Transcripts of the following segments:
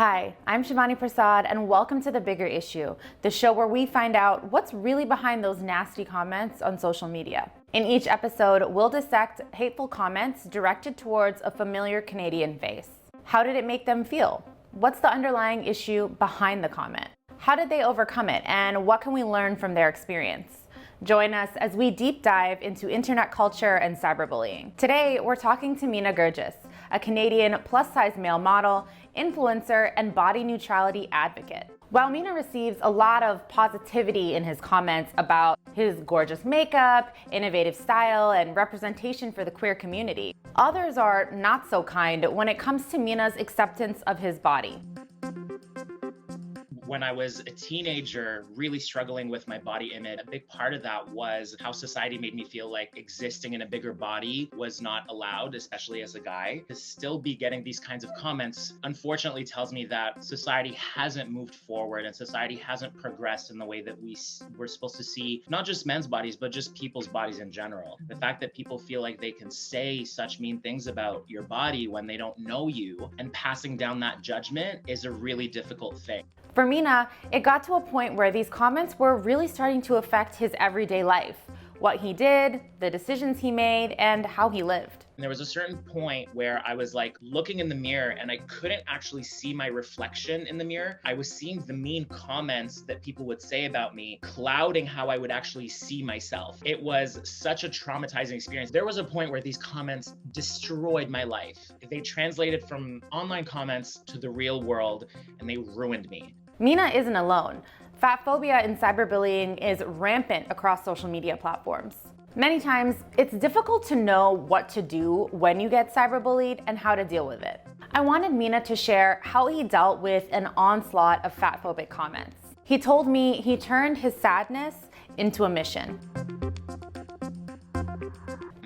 Hi, I'm Shivani Persad, and welcome to The Bigger Issue, the show where we find out what's really behind those nasty comments on social media. In each episode, we'll dissect hateful comments directed towards a familiar Canadian face. How did it make them feel? What's the underlying issue behind the comment? How did they overcome it, and what can we learn from their experience? Join us as we deep dive into internet culture and cyberbullying. Today, we're talking to Mina Gerges, a Canadian plus-size male model, influencer, and body neutrality advocate. While Mina receives a lot of positivity in his comments about his gorgeous makeup, innovative style, and representation for the queer community, others are not so kind when it comes to Mina's acceptance of his body. When I was a teenager, really struggling with my body image, a big part of that was how society made me feel like existing in a bigger body was not allowed, especially as a guy. To still be getting these kinds of comments, unfortunately, tells me that society hasn't moved forward and society hasn't progressed in the way that we're supposed to see not just men's bodies, but just people's bodies in general. The fact that people feel like they can say such mean things about your body when they don't know you and passing down that judgment is a really difficult thing. For Mina, it got to a point where these comments were really starting to affect his everyday life, what he did, the decisions he made, and how he lived. And there was a certain point where I was like looking in the mirror and I couldn't actually see my reflection in the mirror. I was seeing the mean comments that people would say about me, clouding how I would actually see myself. It was such a traumatizing experience. There was a point where these comments destroyed my life. They translated from online comments to the real world and they ruined me. Mina isn't alone. Fat phobia and cyberbullying is rampant across social media platforms. Many times, it's difficult to know what to do when you get cyberbullied and how to deal with it. I wanted Mina to share how he dealt with an onslaught of fatphobic comments. He told me he turned his sadness into a mission.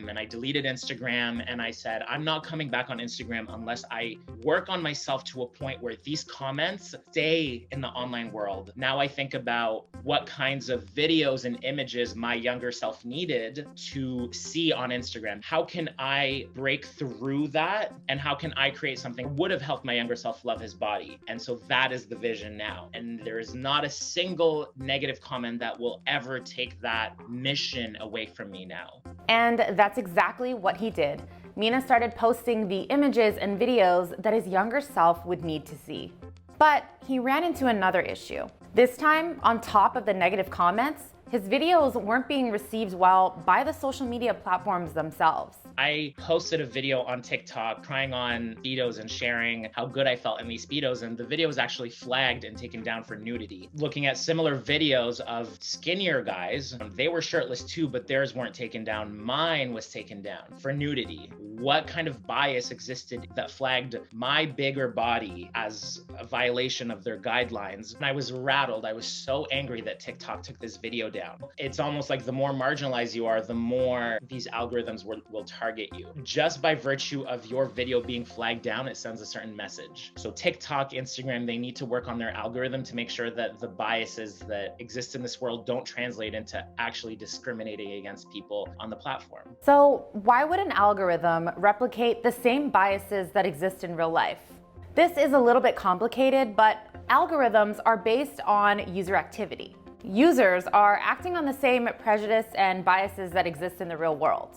And I deleted Instagram and I said, I'm not coming back on Instagram unless I work on myself to a point where these comments stay in the online world. Now I think about what kinds of videos and images my younger self needed to see on Instagram. How can I break through that? And how can I create something that would have helped my younger self love his body? And so that is the vision now. And there is not a single negative comment that will ever take that mission away from me now. And that's exactly what he did. Mina started posting the images and videos that his younger self would need to see. But he ran into another issue. This time, on top of the negative comments, his videos weren't being received well by the social media platforms themselves. I posted a video on TikTok trying on Speedos and sharing how good I felt in these Speedos, and the video was actually flagged and taken down for nudity. Looking at similar videos of skinnier guys, they were shirtless too, but theirs weren't taken down. Mine was taken down for nudity. What kind of bias existed that flagged my bigger body as a violation of their guidelines? And I was rattled. I was so angry that TikTok took this video down. It's almost like the more marginalized you are, the more these algorithms will target you. Just by virtue of your video being flagged down, it sends a certain message. So TikTok, Instagram, they need to work on their algorithm to make sure that the biases that exist in this world don't translate into actually discriminating against people on the platform. So why would an algorithm replicate the same biases that exist in real life? This is a little bit complicated, but algorithms are based on user activity. Users are acting on the same prejudice and biases that exist in the real world.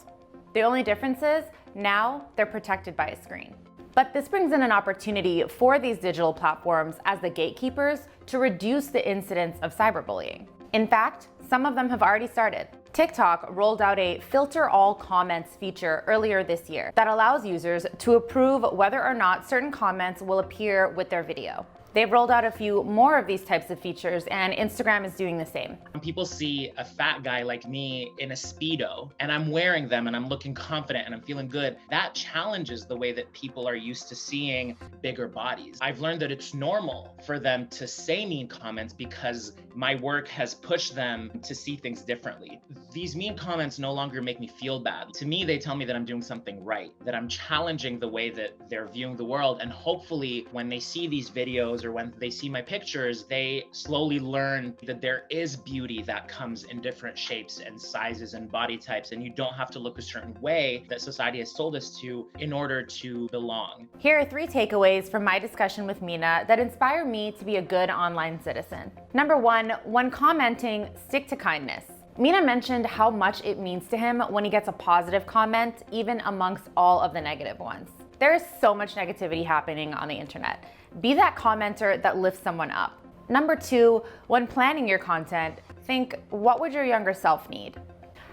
The only difference is now they're protected by a screen. But this brings in an opportunity for these digital platforms as the gatekeepers to reduce the incidence of cyberbullying. In fact, some of them have already started. TikTok rolled out a filter all comments feature earlier this year that allows users to approve whether or not certain comments will appear with their video. They've rolled out a few more of these types of features, and Instagram is doing the same. When people see a fat guy like me in a Speedo, and I'm wearing them and I'm looking confident and I'm feeling good, that challenges the way that people are used to seeing bigger bodies. I've learned that it's normal for them to say mean comments because my work has pushed them to see things differently. These mean comments no longer make me feel bad. To me, they tell me that I'm doing something right, that I'm challenging the way that they're viewing the world, and hopefully when they see these videos or when they see my pictures, they slowly learn that there is beauty that comes in different shapes and sizes and body types, and you don't have to look a certain way that society has told us to in order to belong. Here are 3 takeaways from my discussion with Mina that inspire me to be a good online citizen. Number 1, when commenting, stick to kindness. Mina mentioned how much it means to him when he gets a positive comment, even amongst all of the negative ones. There is so much negativity happening on the internet. Be that commenter that lifts someone up. Number 2, when planning your content, think, what would your younger self need?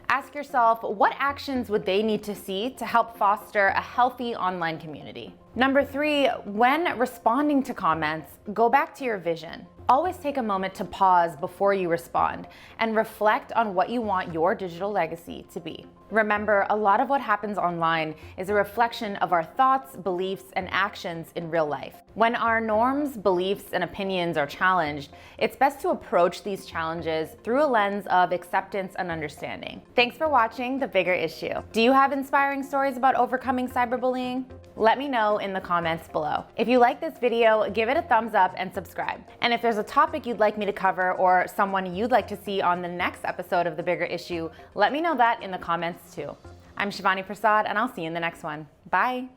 Ask yourself, what actions would they need to see to help foster a healthy online community? Number 3, when responding to comments, go back to your vision. Always take a moment to pause before you respond and reflect on what you want your digital legacy to be. Remember, a lot of what happens online is a reflection of our thoughts, beliefs, and actions in real life. When our norms, beliefs, and opinions are challenged, it's best to approach these challenges through a lens of acceptance and understanding. Thanks for watching The Bigger Issue. Do you have inspiring stories about overcoming cyberbullying? Let me know in the comments below. If you like this video, give it a thumbs up and subscribe. And if there's a topic you'd like me to cover or someone you'd like to see on the next episode of The Bigger Issue, let me know that in the comments too. I'm Shivani Persad, and I'll see you in the next one. Bye.